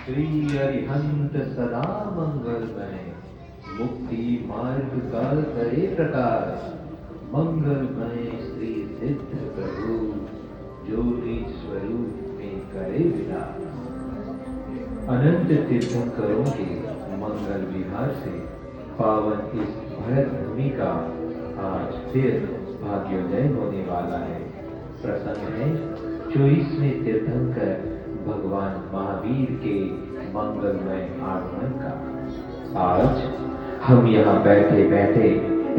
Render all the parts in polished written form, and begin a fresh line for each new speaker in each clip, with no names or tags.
श्री अरिहंत सदा मंगलमय, मुक्ति मार्ग का करे प्रकाश। मंगलमय श्री सिद्ध प्रभु, जो निज स्वरूप में करे विलास। अनंत तीर्थंकरों के मंगल विहार से पावन इस भरत भूमि का आज फिर भाग्योदय होने वाला है। प्रसंग है 24वें तीर्थंकर भगवान महावीर के मंगलमय आगमन का। आज हम यहाँ बैठे बैठे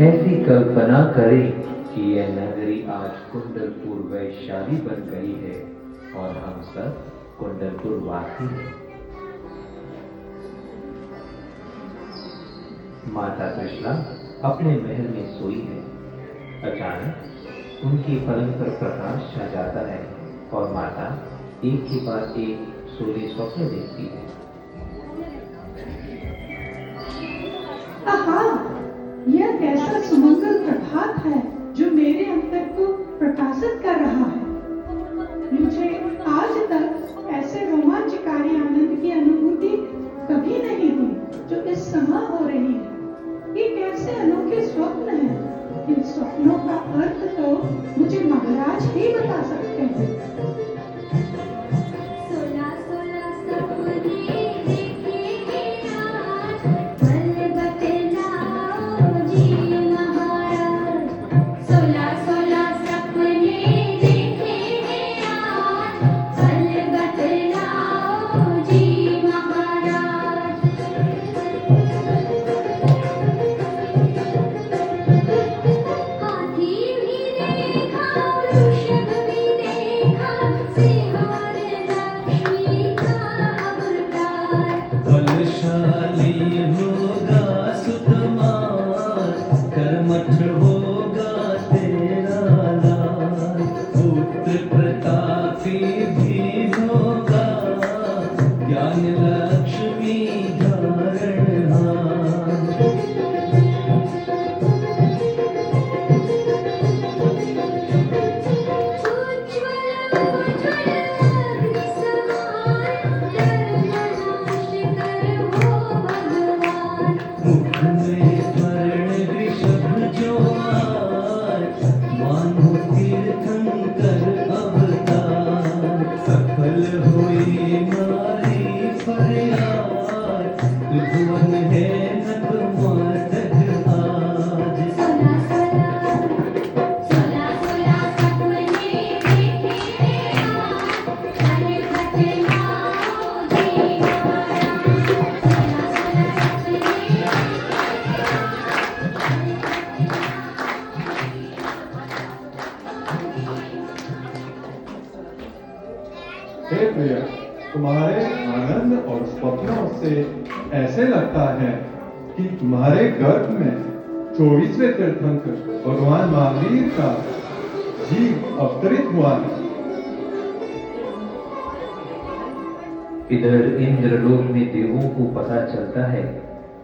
ऐसी कल्पना करें कि यह नगरी आज कुंडलपुर वैशाली बन गई है और हम सब कुंडलपुर वासी हैं। माता त्रिशला अपने महल में सोई है। अचानक उनकी पलंग पर प्रकाश छा जाता है और माता एक के बाद एक सोले स्वप्न देखती है।
आहा, यह कैसा सुमंगल प्रभात है जो मेरे अंतर को प्रकाशित कर रहा है। मुझे आज तक ऐसे रोमांचकारी आनंद की अनुभूति कभी नहीं हुई जो इस समय हो रही है। ये कैसे अनोखे स्वप्न हैं। इन स्वप्नों का अर्थ तो मुझे महाराज ही बता सकते हैं।
हे प्रिय, तुम्हारे आनंद और स्वप्नों से ऐसे लगता है कि तुम्हारे गर्भ में 24वें तीर्थंकर भगवान महावीर का जीव अवतरित हुआ है।
इधर इंद्रलोक में देवों को पता चलता है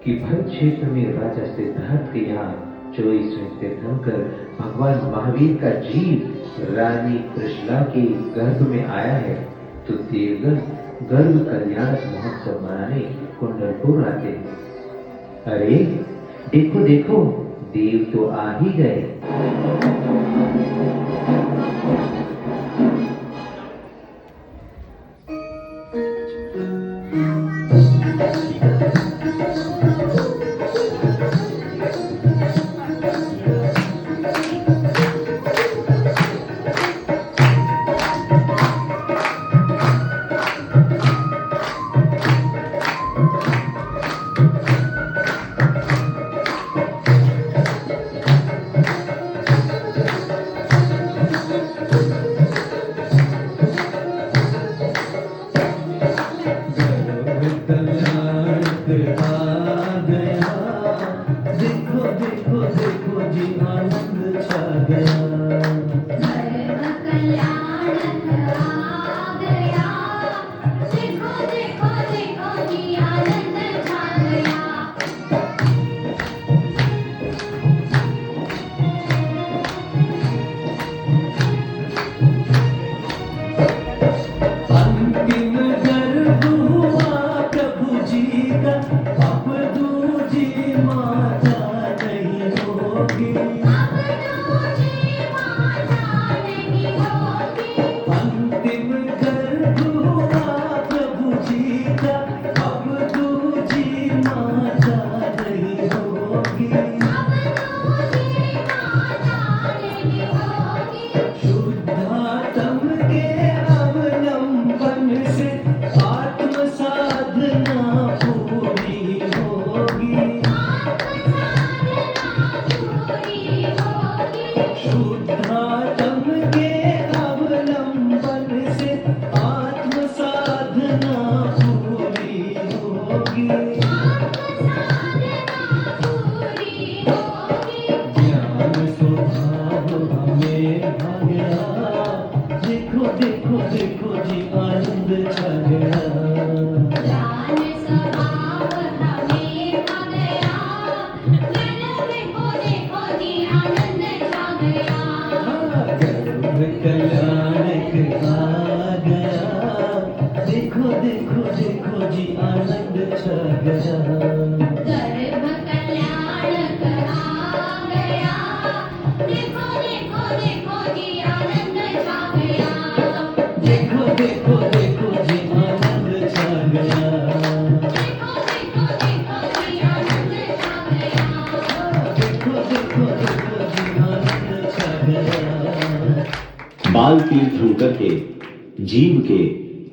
कि भरत क्षेत्र में राजा सिद्धार्थ के यहाँ 24वें तीर्थंकर भगवान महावीर का जीव रानी त्रिशला के गर्भ में आया है, तो देवगण गर्भ कल्याण महोत्सव मनाने कुंडलपुर आते हैं। अरे देखो देखो, देव तो आ ही गए। शुद्धात्म के अवलंबन से आत्म साधना पूरी होगी। शुद्धात्म के अवलंबन से आत्म साधना पूरी होगी। ज्ञान स्वभाव हमें भा गया, देखो देखो देखो जी आनंद छा गया।
ज्ञान स्वभाव हमें भा गया, देखो देखो जी आनंद छा गया।
गर्भ कल्याणक आ गया, देखो देखो देखो जी आनंद छा गया।
गर्भ कल्याणक आ गया, देखो देखो देखो जी आनंद छा गया।
देखो देखो देखो जी आनंद छा गया।
देखो देखो देखो जी आनंद छा गया।
देखो देखो देखो जी आनंद छा गया।
बाल तीर्थंकर के जीव के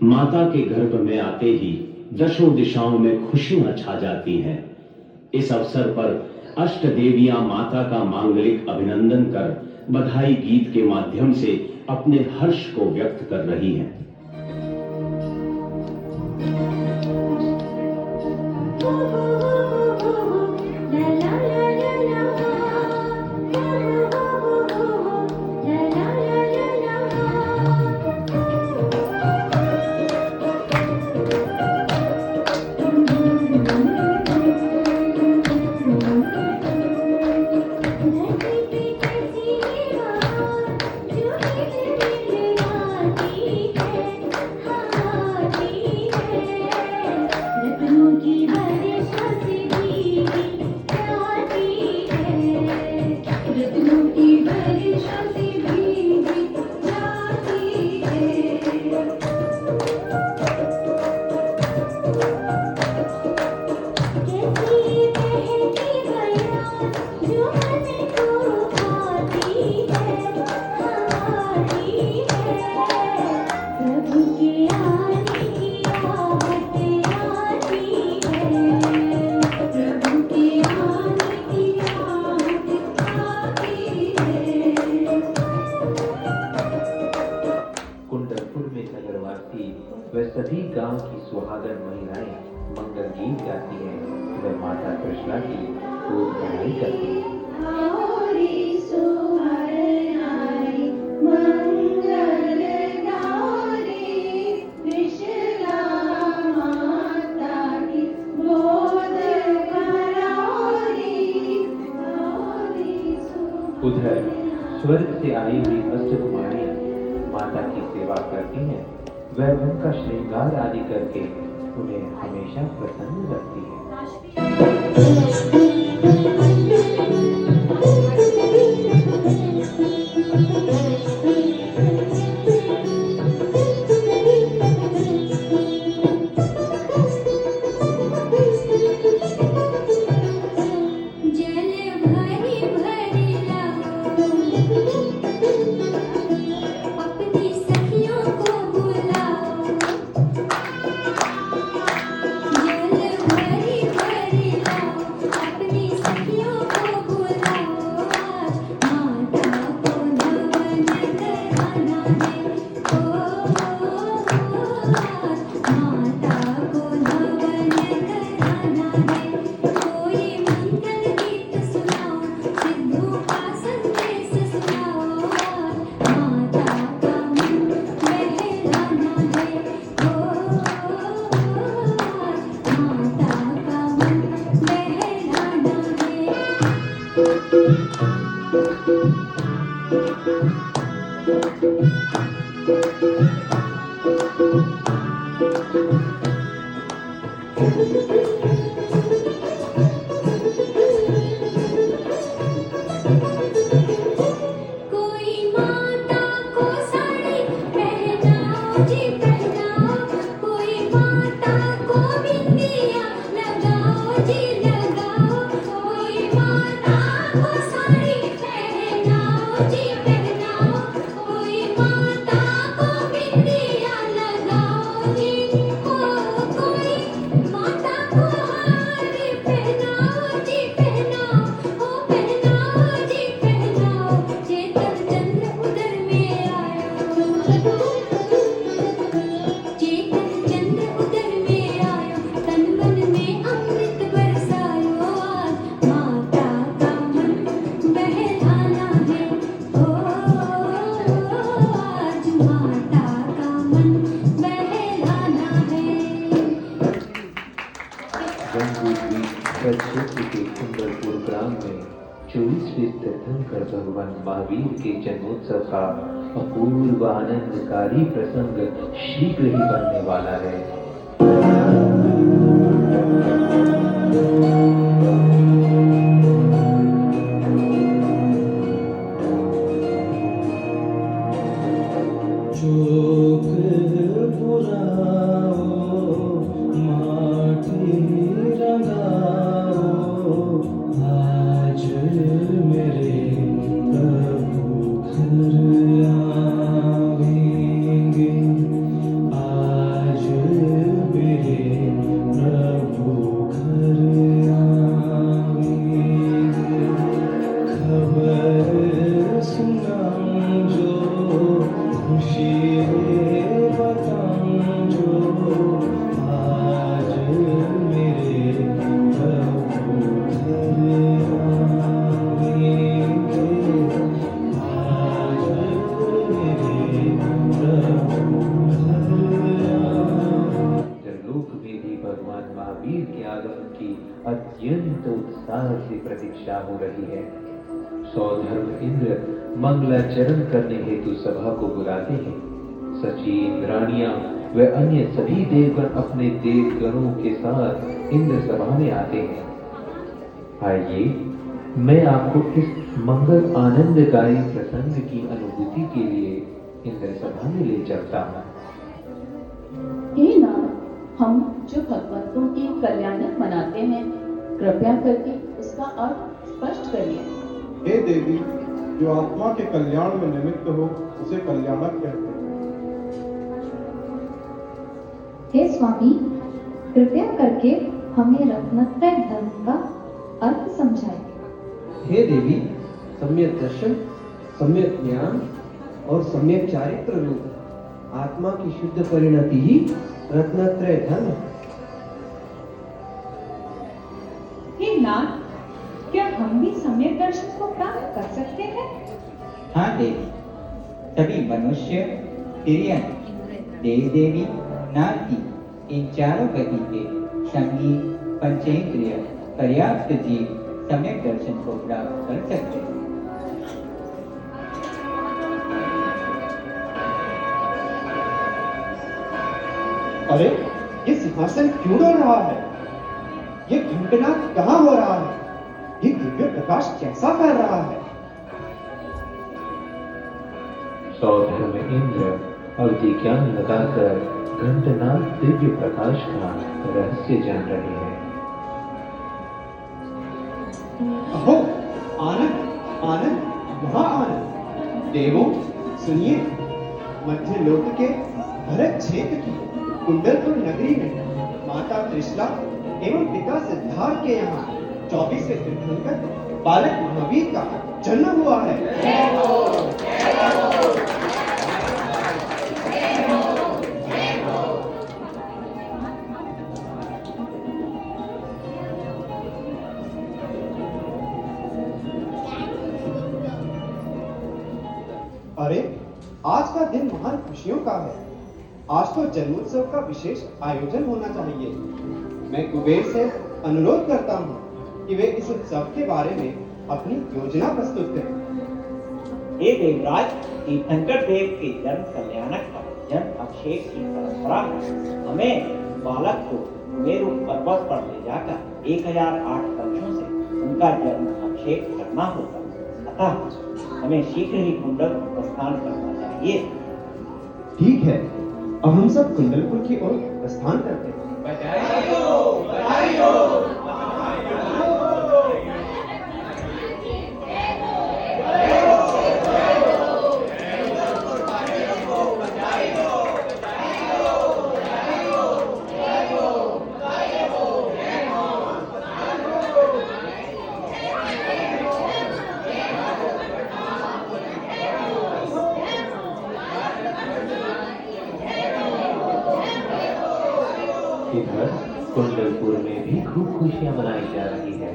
माता के गर्भ में आते ही दशों दिशाओं में खुशियां छा जाती हैं। इस अवसर पर अष्ट देवियां माता का मांगलिक अभिनंदन कर बधाई गीत के माध्यम से अपने हर्ष को व्यक्त कर रही हैं।
व सभी गांव की सुहागन महिलाएं मंगल गीत गाती हैं व माता कृष्णा की खूब बड़ाई करती हैं। उधर स्वर्ग से आई हुई मत्स्य कुमारी माता की सेवा करती हैं। वह उनका श्रृंगार आदि करके उन्हें हमेशा प्रसन्न रखती है। भगवान महावीर के जन्मोत्सव का अपूर्व आनंदकारी प्रसंग शीघ्र ही बनने वाला है। अत्यंत उत्साह से प्रतीक्षा हो रही है। सौधर्म इंद्र मंगलाचरण करने हेतु सभा को बुलाते हैं। सची इंद्राणियां व अन्य सभी देवगण अपने देवगणों के साथ इंद्र सभा में आते हैं। आइए मैं आपको इस मंगल आनंदकारी प्रसंग की अनुभूति के लिए इंद्र सभा में ले चलता हूँ।
हे नाथ, हम जो भगवंतों की कल्याणक मनाते हैं, कृपया करके उसका अर्थ स्पष्ट करिए।
हे देवी, जो आत्मा के कल्याण में निमित्त हो उसे कल्याणक कहते हैं।
हे स्वामी, कृपया करके हमें रत्नत्रय धर्म का अर्थ समझाइए।
हे देवी, सम्यक दर्शन, सम्यक ज्ञान और सम्यक चारित्र रूप आत्मा की शुद्ध परिणति ही रत्नत्रय धर्म है।
हे नाथ, क्या हम भी सम्यक दर्शन को प्राप्त कर सकते हैं?
हाँ देवी, सभी मनुष्य, तिर्यन, देव देवी, नारकी, इन चारों गति के संगी पंचेंद्रिय पर्याप्त जीव सम्यक दर्शन को प्राप्त कर सकते हैं।
अरे, ये सिंहासन क्यों डोल रहा है? ये घंटनाद कहाँ हो रहा है? ये दिव्य प्रकाश कैसा फैल रहा है?
सौधर्म इंद्र अवधि ज्ञान लगाकर घंटनाद दिव्य प्रकाश का रहस्य जान रहे हैं।
अहो, आनंद, आनंद, महा आनंद। देवों, सुनिए, मध्य लोक के भरत क्षेत्र की कुंडलपुर नगरी में माता त्रिशला एवं पिता सिद्धार्थ के यहाँ 24वें तीर्थंकर बालक महावीर का जन्म हुआ है। अरे, आज का दिन महान खुशियों का है। आज तो जन्मोत्सव का विशेष आयोजन होना चाहिए। मैं कुबेर से अनुरोध करता हूँ कि वे इस उत्सव के बारे में अपनी योजना प्रस्तुत करें।
हे देवराज, तीर्थंकर देव के जन्म कल्याणक का जन्म अभिषेक की परंपरा है। हमें बालक को मेरु पर्वत पर ले जाकर 1008 कलशों से उनका जन्म अभिषेक करना होगा। अतः हमें शीघ्र ही कुंडल प्रस्थान करना चाहिए।
ठीक है, अब हम सब कुंडलपुर की ओर प्रस्थान करते हैं।
बधाई हो, बधाई हो।
इधर कुंडलपुर में भी खूब खुशियां मनाई जा रही है।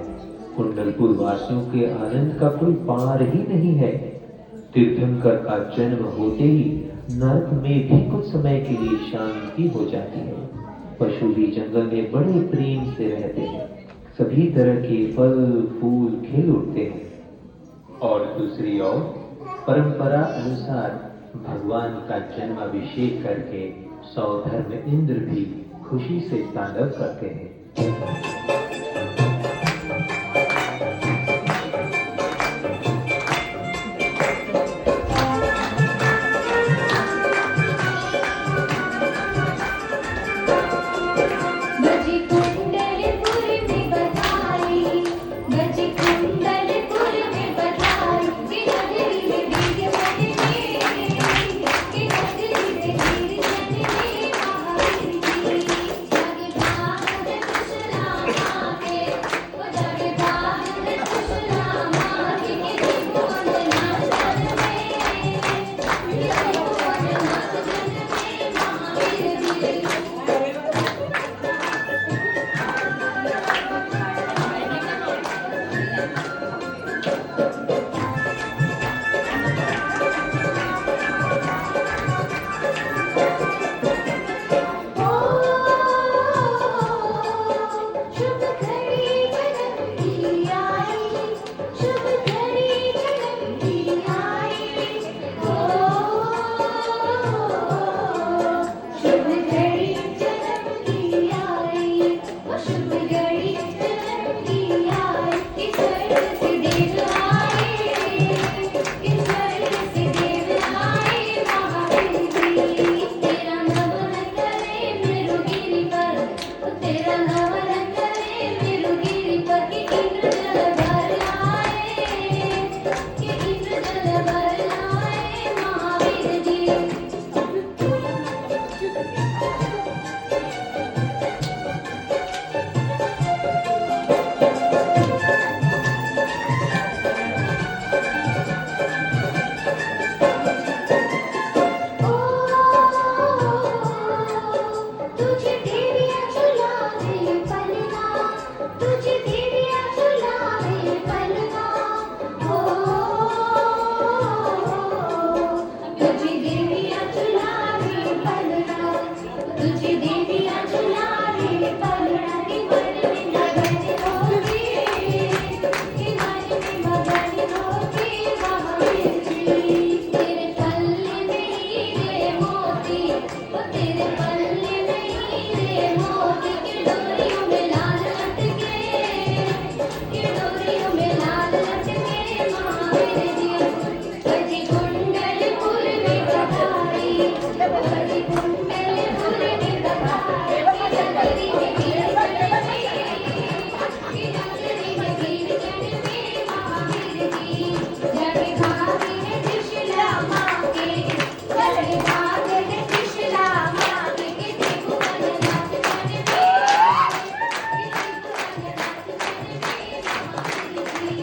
कुंडलपुर वासियों के आनंद का कोई पार ही नहीं है। तीर्थंकर का जन्म होते ही नरक में भी कुछ समय के लिए शांति हो जाती है। पशु भी जंगल में बड़े प्रेम से रहते हैं। सभी तरह के फल फूल खिल उठते हैं। और दूसरी ओर परंपरा अनुसार भगवान का जन्माभिषेक करके सौधर्म इंद्र भी खुशी से तांडव करते हैं।
बजी कुंडलपुर में बधाई, बजी कुंडलपुर में बधाई, कि नगरी में वीर जन्मे, कि नगरी में वीर जन्मे महावीर जी। जागे भाग कुशला के, वो जागे भाग कुशला के, कि त्रिभुवन नाथ जन्मे, कि त्रिभुवन नाथ जन्मे महावीर जी। शुभ घड़ी जन्म की आई, शुभ घड़ी जन्म की आई, शुभ घड़ी जन्म की आई, शुभ घड़ी जन्म की आई, कि स्वर्ग से देव आए, कि स्वर्ग से देव आए महावीर जी। तेरा नवरंग करे मेरुगिरी पर, तेरा नवरंग करे मेरुगिरी पर, कि इंद्र जल भर लाए, कि इंद्र जल भर लाए महावीर जी। तुझे देवियाँ झुलावे पलना, तुझे देवियाँ झुलावे पलना, तुझे देवियाँ झुलावे पलना, तुझे देवियाँ झुलावे पलना, कि मन में मगन होके, कि मन में मगन होके महावीर जी। तेरे पल्ले में हीरे मोती, वो तेरे पल्ले में हीरे मोती, कि डोरियों में लाल लटके, कि डोरियों में लाल लटके महावीर जी। बजी कुंडलपुर में बधाई, बजी कुंडलपुर में बधाई, कि नगरी में वीर जन्मे, कि नगरी में वीर जन्मे महावीर जी। जग भाग है त्रिशूला माँ के, जग भाग है त्रिशूला माँ के, कि त्रिभुवन नाथ जन्मे, कि त्रिभुवन नाथ जन्मे महावीर जी।